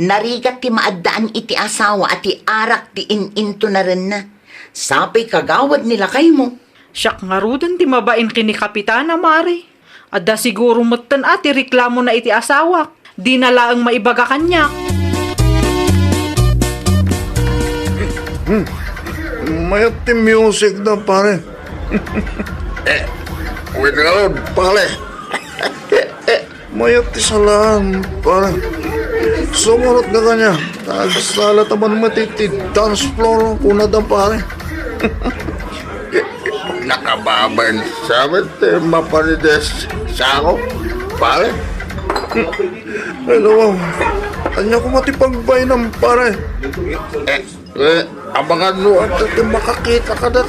Narigat ti maaddaan iti asawa at ti arak ti in-into na rin na. Sapay kagawad nila kay mo. Siyak nga rudan ti mabain kini Kapitana, Mari. Adda siguro matan ati reklamo na iti asawa. Di na laang maibaga kanya. Mayat ti music na pare. Wait nga lord, pare. Mayat ti salaan, pare. Sumunod na kanya. Nagsala taman matiti dance floor kunadang pare. Nakababan sabi ti mapanides sa ako, pare. Hello, kanya ko matipagbay ng pare. Abangan mo at iti makakita ka na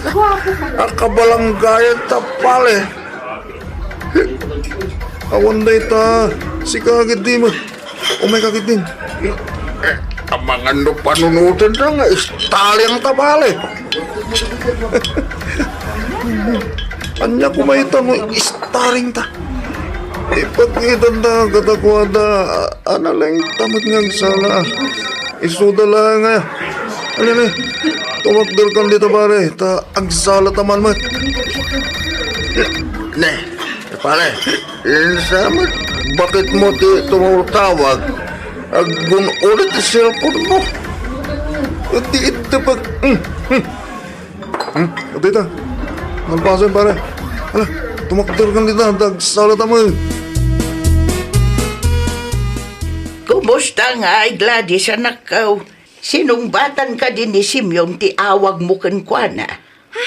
ang kabalanggayan ta pare. Awan day ta, si kagid di mo. Umay kagid din. Abangan no panunutan na nga, istali ang tabale. Anya kumaitan mo, istaring ta. Ipagkitan na katakwada, lang tamat ngang sala. Isudala nga. Ano na, tumakdal kan dito pare, ta agsala taman mat. Ne, pare, insamat, bakit mo tumutawag? Agun ulit sa cellphone mo. Di ito pag... Ito ito. Nalpasan pare. Hala, tumakdal kan dito, agsala taman. Kumusta nga ay Gladys anak ka? Sinumbatan ka din ni Simeon ti awag mo kenkwana.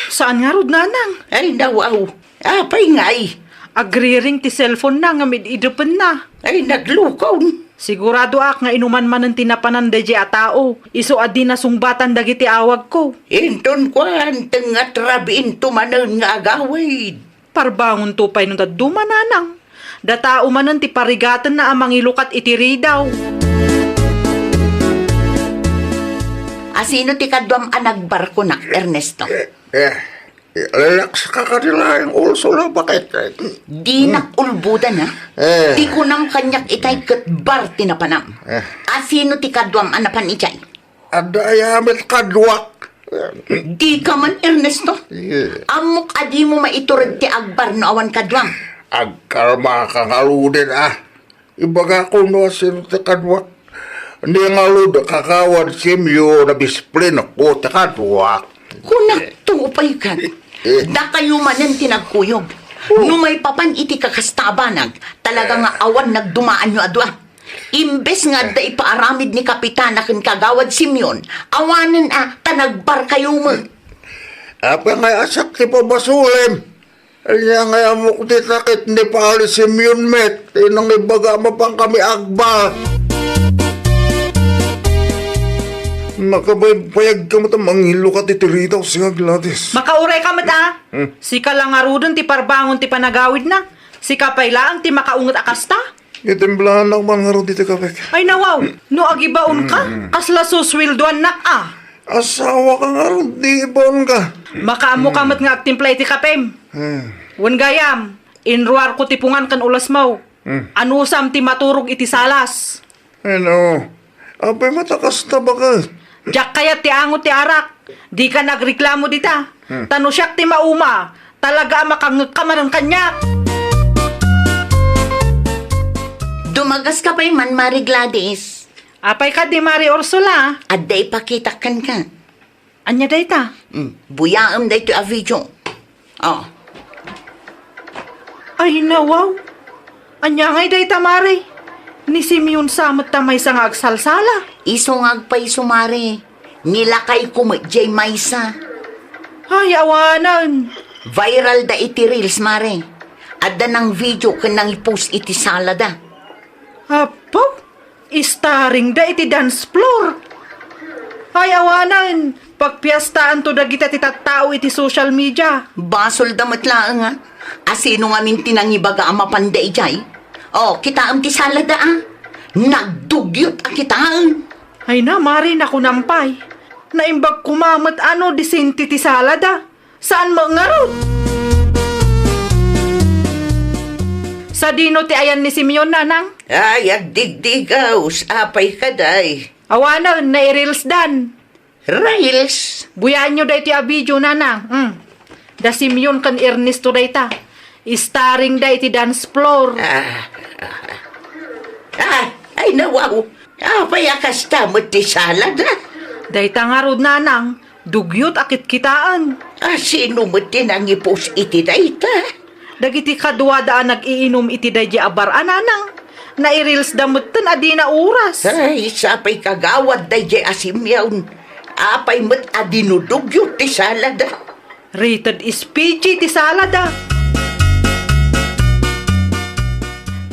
Saan nga rod nanang? Ay nawaw, apay ngay. Agriring ti cellphone na nga mid-idupan na. Ay naglukaw. Sigurado ak nga inuman man ang tinapanan da di a tao. Iso adi na sungbatan dagiti awag ko. Inton kwan, tengat rabiin tumanan nga agawid. Parbangon tupay nung daduma nanang. Datao manan ti parigatan na amang ilukat itiri daw. Asino ti kadwam anagbarko nak, Ernesto? Relax ka kanila yung ulso na bakit? Di nakulbudan ha? Di ko nang kanyak itay katbar tinapanam. Asino ti kadwam anapan itay? Adayamit kadwak. Di ka man, Ernesto. Amok adi mo maiturad ti agbar no awan kadwam. Agkarma ka ngaludin Ibaga ko no sino ti kadwak. Hindi ngalud kakawad simyo na bisplin ako ti kadwak. Kung nagtupay ka, da kayo manan tinagkuyog. No may papan iti kakastabanag, talaga nga awan nagdumaan nyo adwa. Imbes nga da ipaaramid ni Kapitana ken kagawad Simeon, awanan tanagbar kayo mo. Apa nga asak ti pabasulim. Kanya nga amok ti sakit ni Pali Simeon met. Inang ibaga mapang kami agba. Nakabayag ka mata manghilo ka ti tiritaw siya Gladys. Makauray ka mata. Sika lang nga rudon ti parbangon ti panagawid na. Sika pay laang ti makaungot akasta. Itimplahan lang man nga ro dito kapek. Ay nawaw, no agibaon ka, kasla suswilduan na Asawa ka nga ro, di ibon ka. Makaamo ka mat nga agtimplay ti kapem. Wan gayam, inruar ko tipungan kan ulas mo. Anusam ti maturog iti salas. Ano, apay matakas na ba ka? Diyak kaya ti angot ti arak. Di ka nagreklamo dita. Tanusyak ti mauma. Talaga makangag ka man ang kanyak. Dumagas ka pa man, Mari Gladys. Apay ka di Mari Ursula. Aday pakitakan ka. Anya dayta? Buyaam da ito a video. Oh. Ay nawaw. Anya ngay dayta Mari. Ni Simeon samot tamay sa nga agsalsala. Isungag pa'y sumari. Nilakay ko mo, Jay Maysa. Ay awanan. Viral da iti reels, Mare. Adda ng video ka nang ipost iti sala da. Apo, starring da iti dance floor. Ay awanan. Pagpiyastaan to dagita ti tattao iti social media. Basol da matlaang nga. Asino nga minti nang ibaga ang mapanday, Jay. Oh, kita am ti sala da, ah. Nagdugyot a kitaan. Ay na, Mari, naku nampay. Naimbag kumamat ano disinti ti salada. Saan mo nga ron? Sa dino ti ayan ni Simeon nanang. Ay, agdigdigaw, apay ka day. Awanan, na-reels dan. Rails. Buyaan nyo da iti a video nanang. Da Simeon kan Ernesto da ita. Starring da iti dance floor. Ay nawaw. Apay akasta mo ti salad, ah. Da ita nga rod nanang. Dugyot akit kitaan. Sino mo tinangipos iti dayta? Dagiti kadwa daan nag-iinom iti dahi abar ananang. Na-reels damutan adi na oras. Ay, sapay kagawad day asimyawn. Apay mo't adinudugyot ti salad, ah. Rated is PG ti salada.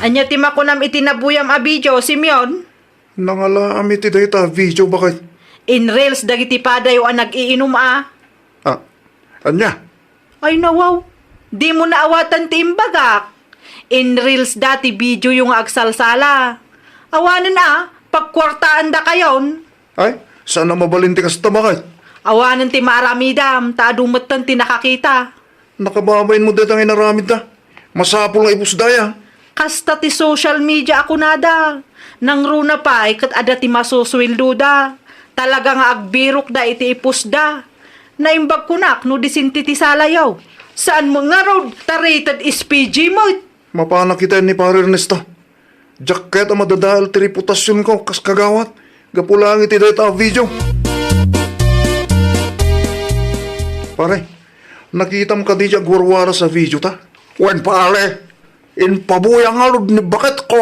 Anya ti makunam iti nabuyam a video, Simeon. Nangala ami ti dayta video bakit? In reels dagiti padayo ang nag-iinom a. Anya? Ay nawaw, di mo naawatan ti imbagak. In reels dati video yung agsalsala. Awanan a, pagkwartaan da kayon. Ay, sana mabalinti ka sa bakit? Awanan ti maaramidam, taadumatan ti nakakita. Nakababayin mo dito ang inaramid na. Masapol ang ipusdaya. Kasta ti social media ako nada. Nang runa pa, kat ada ti masuswildo da. Talaga nga agbirok da iti ipusda. Naimbag kunak no disinti ti salayaw. Saan mo nga road? Tarated is PG mo. Mapana kita ni Pare Ernesto. Jacket ang madadahal ti reputasyon ko kas kagawat. Gapulang iti dayta video. Pare, nakita mo ka di dya gwarwara sa video ta? Wen pare, inpabuyang alod ni bakit ko.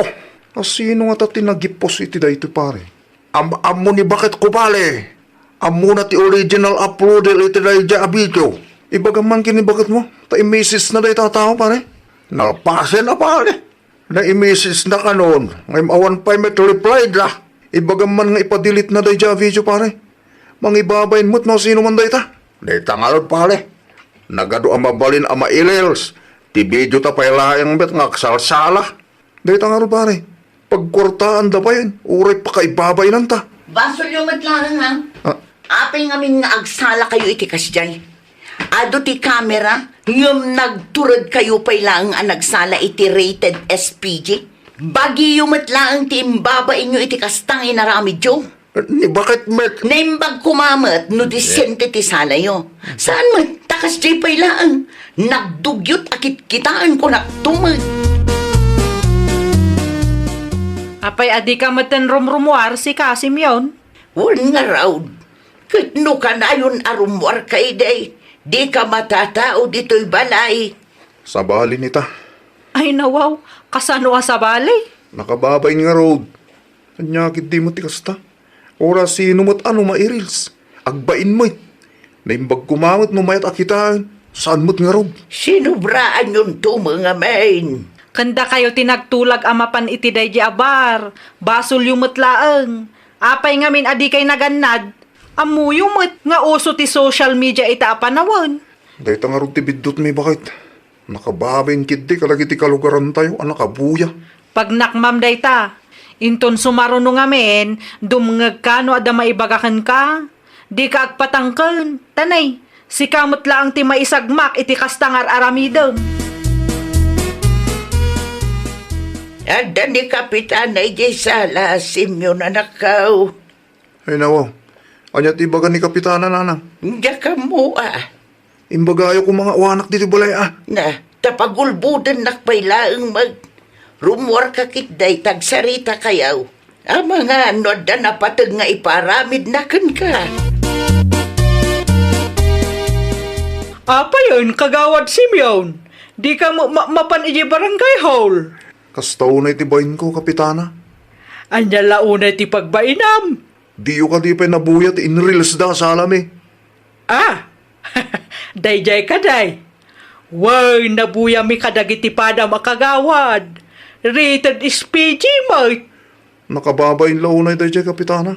Sino nga ta tinagipos iti dayto pare? Amo ni bakit ko pare? Amo na ti original uploader iti dayta a video. Ibagaman kini bakit mo? Ta i-message na dayta tao pare? Nalpase na pare. Na i-message na kanon. Ngayon awan pa'y may reply da. Ibagaman nga ipadelete na dayta a video pare. Mangibabayin mo't no sino man dayta. Dayta nga lod pare. Nagado ang mabalin ang mailils. Ti video ta pailayang bet nga kasalsala. Dayta nga lod pare. Pagkwartaan da pa yun. Uray pa kaibabay nan ta. Basol yung matlaang, ha? Apay ngamin nga agsala kayo iti kasjay. Ado ti camera, yung nagturod kayo pa'y lang ang nagsala iti rated SPG. Bagi yung matlaang ti imbabain nyo iti kastang inaramid yo. Ni bakit met? Naimbag kumamat no disente ti salayo. Saan mo? Takas jay pa'y lang. Nagdugyot akit kitaan ko naktumag. Apay adi ka matan rumrumuar si Kasim yon. Wan nga raw. Katno ka na yun arumwar kay day. Di ka matatao dito'y balay. Sa bali nita. Ay nawaw, kasano ka sa balay? Nakababay nga road. Kanyakit di mo ti kasta. Ora sino mo't ano mairils. Agbain mo't. Naimbag kumamot no mayat akitaan. Saan mo't nga road? Sinubraan yun to mga main. Kanda kayo tinagtulag amapan iti daydi abar. Basol yung mutlaang. Apay ngamin adi kay naganad. Amu yung nga uso ti social media ita apanawan. Dahita nga road ti bidot may bakit. Nakababayin kit di kalagi ti kalugaran tayo. Anak kabuya. Pag nakmam dayta, inton sumaruno ngamin, dumngag ka no ada maibagakan ka. Di ka agpatangkan. Tanay, si kamot lang ti maisagmak iti kastangar aramidom. Ada ni Kapitan ay di sala, Simeon anak kao. Ay nawaw. Anya ti baga ni Kapitana nanang. Hindi ka mo Imbagayo ko mga wanak dito balay ah. Na, tapagulbudan nakpailaang Rumor ka kitday tagsarita kayaw. Ang mga noda na patag nga iparamid na kan ka. Apa yun, kagawad Simeon? Di ka mapan iji barangay hall. Kastaw na itibayin ko, Kapitana. Anya launa ti pagbainam. Diyo ka di pa nabuyat in reels da sa alam eh. Ah, dayjay ka day. Way, nabuya mi kadagiti pada makagawad. Rated is PG, mate. Nakababayin launay dayjay, Kapitana.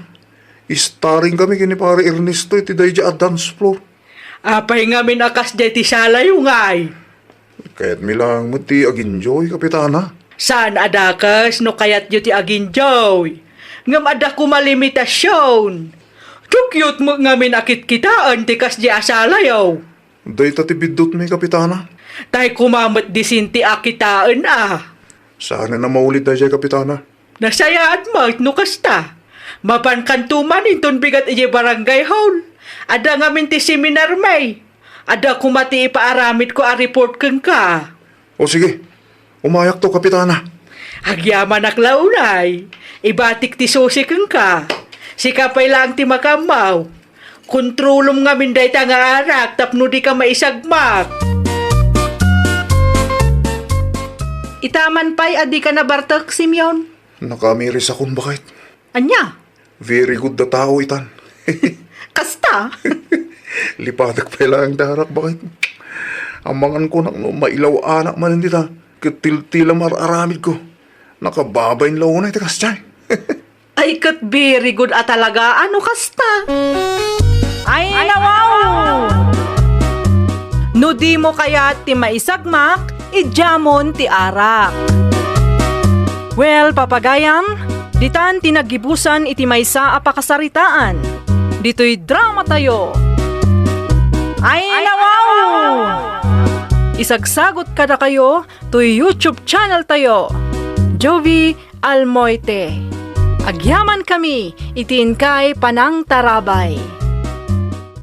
Starring kami kini pare Ernesto iti dayjay at dance floor. Apay nga minakas day ti sala yung ay. Kaya't milang mo ti aginjoy, Kapitana. Saan adakas no kayat yu ti aginjoy? Ngam ada kumalimitasyon. Chukyot mo nga minakit kitaan ti kas di asala yaw. Day tati bidot may, Kapitana. Tay kumamat di sinti akitaan ah. Sana na maulit dayjay, Kapitana. Nasayaan mo no kasta. Mapankantuman inton bigat ije barangay hall. Ada nga min ti seminar may. Ada kumati ipaaramid ko a report keng ka. O sige, umayak to, Kapitana. Agyaman aklaunay. Ibatik ti susi keng ka. Sikapay lang ti makamaw. Kontrolom nga min day ta nga arak tapno di ka maisagmak. Itaman pa'y adi ka na bartak, Simeon. Nakamiris akong bakit. Anya? Very good na tao, itan. Kasta? Lipatak pa lang darak, bakit? Amangan ko nak no, mailaw anak man hindi ta. Katil-tila mararamid ko. Nakababayin launay, takas dyan. Ay, kat very good at talaga. Ano kasta? Ay, nawaw! No di mo kaya ti maisagmak, idjamon ti arak. Well, papagayam, ditan tinagibusan iti maysa a pakasaritaan. Dito'y drama tayo. Ay, nawaw! Isagsagot kada kayo to YouTube channel tayo. Jovi Almoite. Agyaman kami, itin kay Panang Tarabay.